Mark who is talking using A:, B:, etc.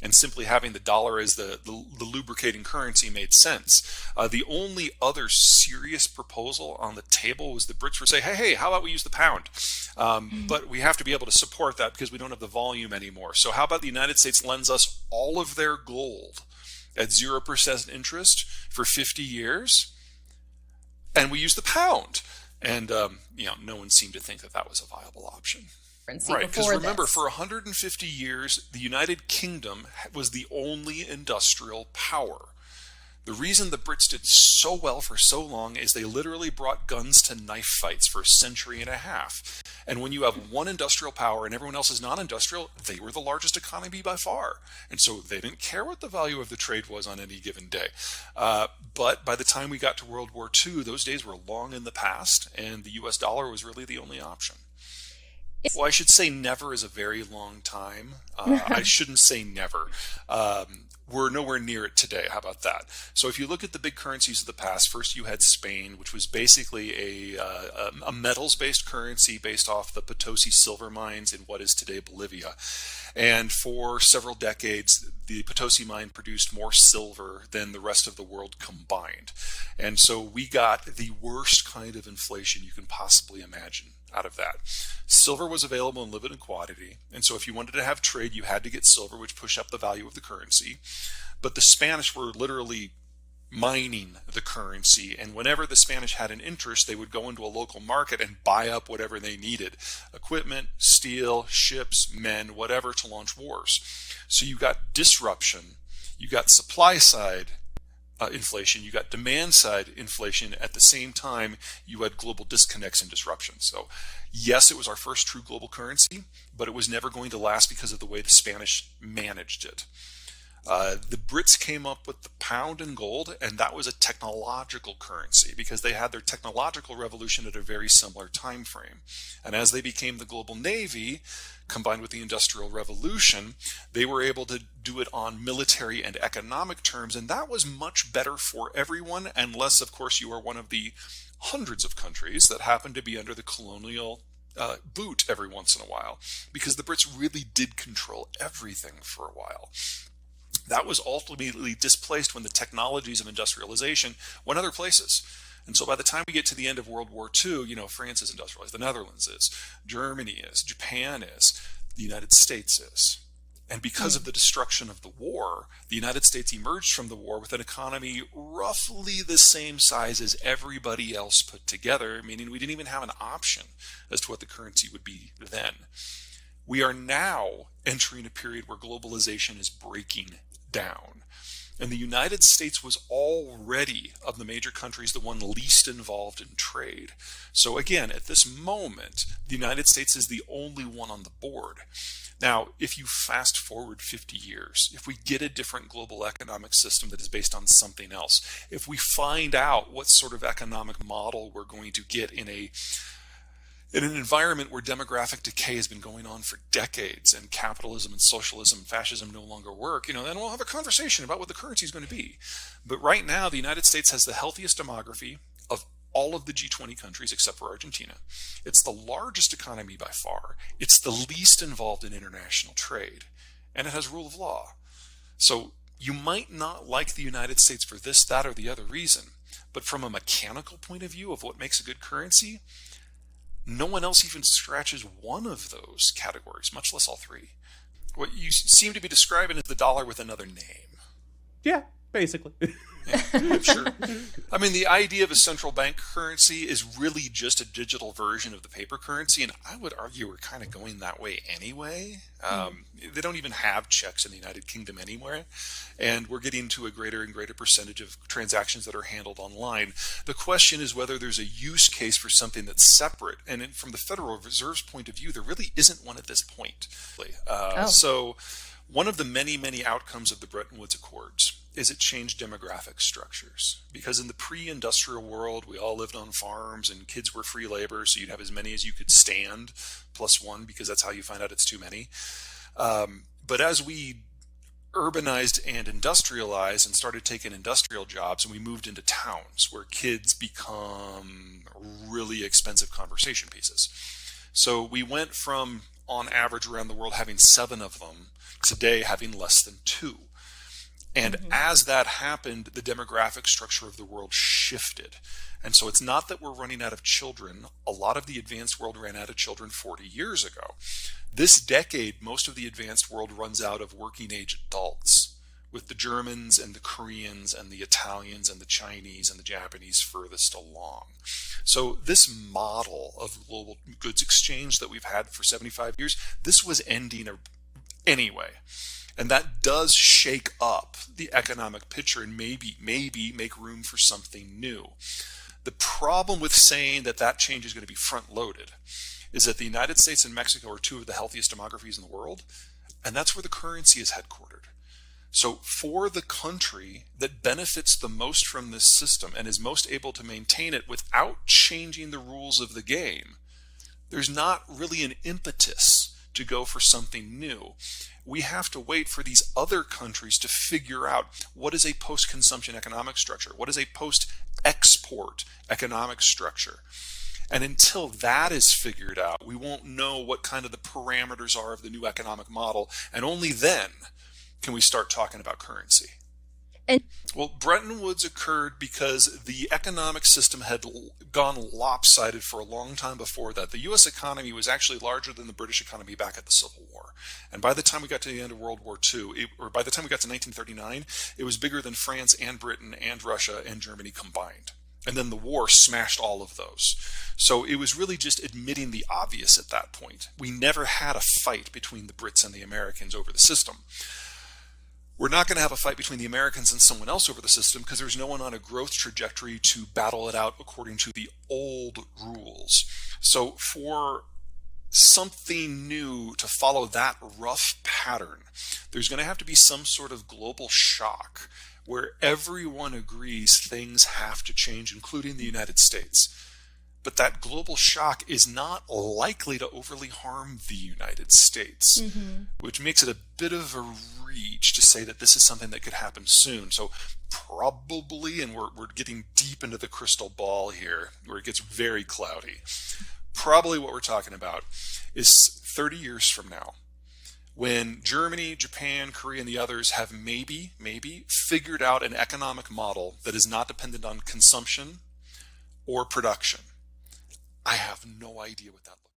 A: and simply having the dollar as the lubricating currency made sense. The only other serious proposal on the table was the Brits were saying, hey, how about we use the pound? But we have to be able to support that because we don't have the volume anymore. So how about the United States lends us all of their gold at 0% interest for 50 years, and we use the pound? And, no one seemed to think that that was a viable option. Right, because remember, for 150 years, the United Kingdom was the only industrial power. The reason the Brits did so well for so long is they literally brought guns to knife fights for a century and a half. And when you have one industrial power and everyone else is non-industrial, they were the largest economy by far. And so they didn't care what the value of the trade was on any given day. But by the time we got to World War II, those days were long in the past, and the US dollar was really the only option. Well, I should say never is a very long time. I shouldn't say never. We're nowhere near it today. How about that? So if you look at the big currencies of the past, first you had Spain, which was basically a metals-based currency based off the Potosi silver mines in what is today Bolivia. And for several decades, the Potosi mine produced more silver than the rest of the world combined. And so we got the worst kind of inflation you can possibly imagine out of that. Silver was available in limited quantity, and so if you wanted to have trade, you had to get silver, which pushed up the value of the currency. But the Spanish were literally mining the currency, and whenever the Spanish had an interest, they would go into a local market and buy up whatever they needed: equipment, steel, ships, men, whatever, to launch wars. So you got disruption, you got supply side inflation, you got demand side inflation. At the same time, you had global disconnects and disruptions. So yes, it was our first true global currency, but it was never going to last because of the way the Spanish managed it. The Brits came up with the pound and gold, and that was a technological currency because they had their technological revolution at a very similar time frame. And as they became the global navy, combined with the Industrial Revolution, they were able to do it on military and economic terms, and that was much better for everyone, unless, of course, you are one of the hundreds of countries that happen to be under the colonial boot every once in a while, because the Brits really did control everything for a while. That was ultimately displaced when the technologies of industrialization went other places. And so by the time we get to the end of World War II, France is industrialized, the Netherlands is, Germany is, Japan is, the United States is. And because of the destruction of the war, the United States emerged from the war with an economy roughly the same size as everybody else put together, meaning we didn't even have an option as to what the currency would be then. We are now entering a period where globalization is breaking down. And the United States was already, of the major countries, the one least involved in trade. So again, at this moment, the United States is the only one on the board. Now, if you fast forward 50 years, if we get a different global economic system that is based on something else, if we find out what sort of economic model we're going to get in an environment where demographic decay has been going on for decades and capitalism and socialism and fascism no longer work, then we'll have a conversation about what the currency is going to be. But right now, the United States has the healthiest demography of all of the G20 countries except for Argentina. It's the largest economy by far. It's the least involved in international trade. And it has rule of law. So you might not like the United States for this, that, or the other reason. But from a mechanical point of view of what makes a good currency, no one else even scratches one of those categories, much less all three. What you seem to be describing is the dollar with another name.
B: Yeah, basically.
A: Yeah, sure. I mean, the idea of a central bank currency is really just a digital version of the paper currency, and I would argue we're kind of going that way anyway. They don't even have checks in the United Kingdom anywhere, and we're getting to a greater and greater percentage of transactions that are handled online. The question is whether there's a use case for something that's separate, and from the Federal Reserve's point of view, there really isn't one at this point. So one of the many, many outcomes of the Bretton Woods Accords is it changed demographic structures. Because in the pre-industrial world, we all lived on farms and kids were free labor, so you'd have as many as you could stand, plus one, because that's how you find out it's too many. But as we urbanized and industrialized and started taking industrial jobs, and we moved into towns where kids become really expensive conversation pieces. So we went from, on average around the world, having 7 of them, today having less than 2. And as that happened, the demographic structure of the world shifted. And so it's not that we're running out of children. A lot of the advanced world ran out of children 40 years ago. This decade, most of the advanced world runs out of working age adults, with the Germans and the Koreans and the Italians and the Chinese and the Japanese furthest along. So this model of global goods exchange that we've had for 75 years, this was ending anyway. And that does shake up the economic picture and maybe make room for something new. The problem with saying that change is going to be front-loaded is that the United States and Mexico are 2 of the healthiest demographies in the world, and that's where the currency is headquartered. So for the country that benefits the most from this system and is most able to maintain it without changing the rules of the game, there's not really an impetus to go for something new. We have to wait for these other countries to figure out what is a post-consumption economic structure, what is a post-export economic structure. And until that is figured out, we won't know what kind of the parameters are of the new economic model, and only then can we start talking about currency. Well, Bretton Woods occurred because the economic system had gone lopsided for a long time before that. The U.S. economy was actually larger than the British economy back at the Civil War. And by the time we got to the end of World War II, or by the time we got to 1939, it was bigger than France and Britain and Russia and Germany combined. And then the war smashed all of those. So it was really just admitting the obvious at that point. We never had a fight between the Brits and the Americans over the system. We're not going to have a fight between the Americans and someone else over the system because there's no one on a growth trajectory to battle it out according to the old rules. So for something new to follow that rough pattern, there's going to have to be some sort of global shock where everyone agrees things have to change, including the United States. But that global shock is not likely to overly harm the United States, which makes it a bit of a reach to say that this is something that could happen soon. So probably, and we're getting deep into the crystal ball here, where it gets very cloudy, probably what we're talking about is 30 years from now, when Germany, Japan, Korea, and the others have maybe figured out an economic model that is not dependent on consumption or production. I have no idea what that looks like.